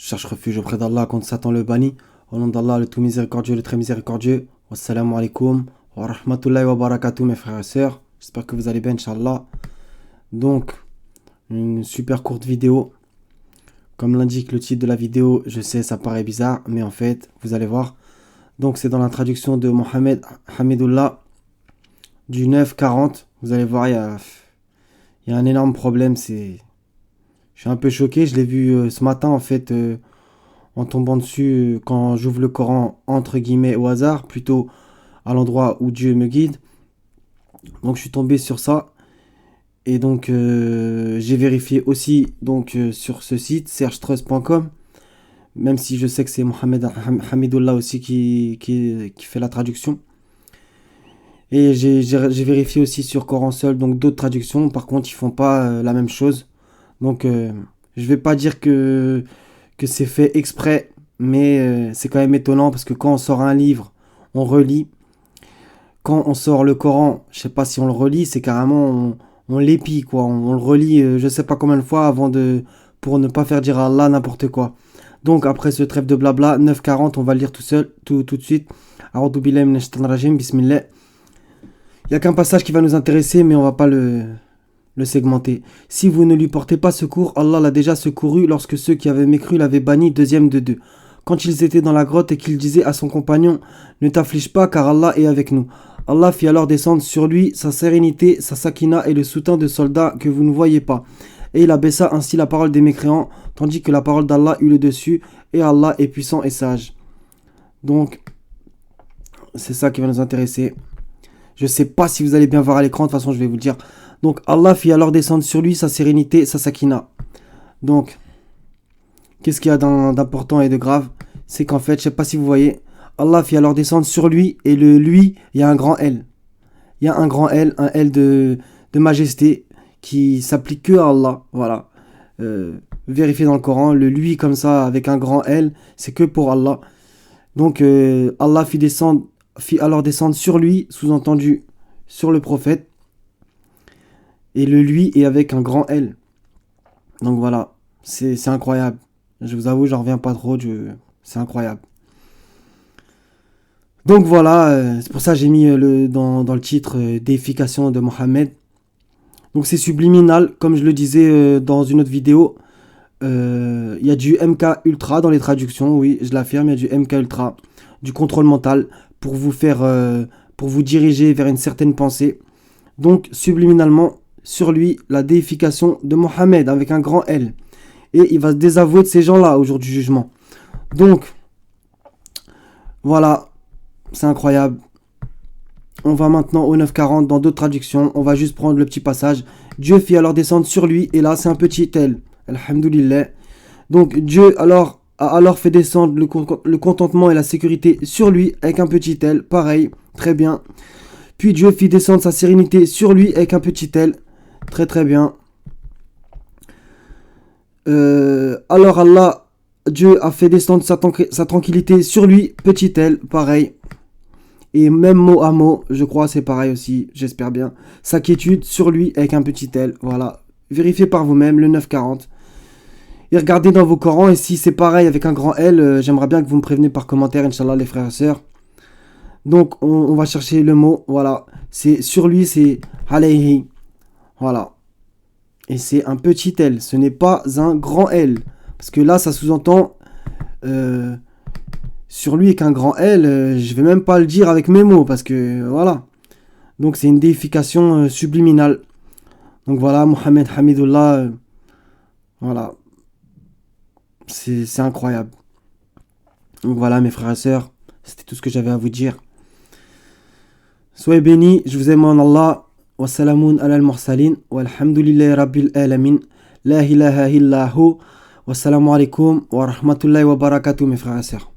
Je cherche refuge auprès d'Allah contre Satan le banni. Au nom d'Allah, le tout miséricordieux, le très miséricordieux. Wassalamu alaikum wa rahmatullahi wa barakatuh, mes frères et sœurs. J'espère que vous allez bien, Inch'Allah. Donc, une super courte vidéo. Comme l'indique le titre de la vidéo, je sais, ça paraît bizarre, mais en fait, vous allez voir. Donc, c'est dans la traduction de Mohamed Hamidullah du 9-40. Vous allez voir, il y a un énorme problème. Je suis un peu choqué. Je l'ai vu ce matin, en fait, en tombant dessus quand j'ouvre le Coran, entre guillemets, au hasard, plutôt à l'endroit où Dieu me guide. Donc, je suis tombé sur ça. Et donc, j'ai vérifié aussi sur ce site, sergetrust.com, même si je sais que c'est Mohamed Hamidullah aussi qui fait la traduction. Et j'ai vérifié aussi sur Coran Seul, donc d'autres traductions. Par contre, ils font pas la même chose. Donc, je vais pas dire que c'est fait exprès, mais c'est quand même étonnant parce que quand on sort un livre, on relit. Quand on sort le Coran, je sais pas si on le relit, c'est carrément on l'épie quoi. On le relit, je sais pas combien de fois pour ne pas faire dire à Allah n'importe quoi. Donc après ce trêve de blabla, 9:40, on va le lire tout de suite. A'udhu billahi minash shaitanir rajim, bismillah. Il n'y a qu'un passage qui va nous intéresser, mais on va pas le segmenter. Si vous ne lui portez pas secours, Allah l'a déjà secouru lorsque ceux qui avaient mécru l'avaient banni deuxième de deux. Quand ils étaient dans la grotte et qu'il disait à son compagnon « Ne t'afflige pas car Allah est avec nous ». Allah fit alors descendre sur lui sa sérénité, sa sakina et le soutien de soldats que vous ne voyez pas. Et il abaissa ainsi la parole des mécréants, tandis que la parole d'Allah eut le dessus, et Allah est puissant et sage. Donc, c'est ça qui va nous intéresser. Je sais pas si vous allez bien voir à l'écran, de toute façon je vais vous le dire. Donc Allah fit alors descendre sur lui sa sérénité, sa sakina. Donc, qu'est-ce qu'il y a d'important et de grave? C'est qu'en fait, je sais pas si vous voyez, Allah fit alors descendre sur lui, et le lui, il y a un grand L. Il y a un grand L, un L de majesté, qui s'applique que à Allah. Voilà. Vérifiez dans le Coran, le lui comme ça, avec un grand L, c'est que pour Allah. Donc Allah fit alors descendre sur lui, sous-entendu sur le prophète, et le lui est avec un grand L. Donc voilà, c'est incroyable. Je vous avoue, j'en reviens pas trop, c'est incroyable. Donc voilà, c'est pour ça que j'ai mis dans le titre déification de Mohammed. Donc c'est subliminal, comme je le disais dans une autre vidéo. Il y a du MK Ultra dans les traductions, oui, je l'affirme, il y a du MK Ultra, du contrôle mental pour vous diriger vers une certaine pensée. Donc subliminalement, sur lui, la déification de Mohammed avec un grand L. Et il va se désavouer de ces gens-là au jour du jugement. Donc, voilà, c'est incroyable. On va maintenant au 9:40 dans d'autres traductions. On va juste prendre le petit passage. Dieu fit alors descendre sur lui, et là c'est un petit L. Alhamdulillah. Donc Dieu a alors fait descendre le contentement et la sécurité sur lui avec un petit L. Pareil, très bien. Puis Dieu fit descendre sa sérénité sur lui avec un petit L. Très très bien. Alors Dieu a fait descendre sa tranquillité sur lui, petit L, pareil. Et même mot à mot, je crois c'est pareil aussi, j'espère bien. Sa quiétude sur lui avec un petit L, voilà. Vérifiez par vous-même, le 9:40. Et regardez dans vos Corans, et si c'est pareil avec un grand L, j'aimerais bien que vous me prévenez par commentaire, Inch'Allah, les frères et sœurs. Donc on va chercher le mot, voilà. C'est sur lui, c'est alayhi. Voilà. Et c'est un petit L, ce n'est pas un grand L. Parce que là, ça sous-entend sur lui avec un grand L, je vais même pas le dire avec mes mots, parce que voilà. Donc c'est une déification subliminale. Donc voilà, Mohamed Hamidullah, voilà. C'est incroyable. Donc voilà, mes frères et sœurs, c'était tout ce que j'avais à vous dire. Soyez bénis, je vous aime en Allah. Wassalamun ala al-mursalin, walhamdulillahi rabbil alamin, la ilaha illa hu, wassalamu alaikum wa rahmatullahi wa barakatuh mes frères et sœurs.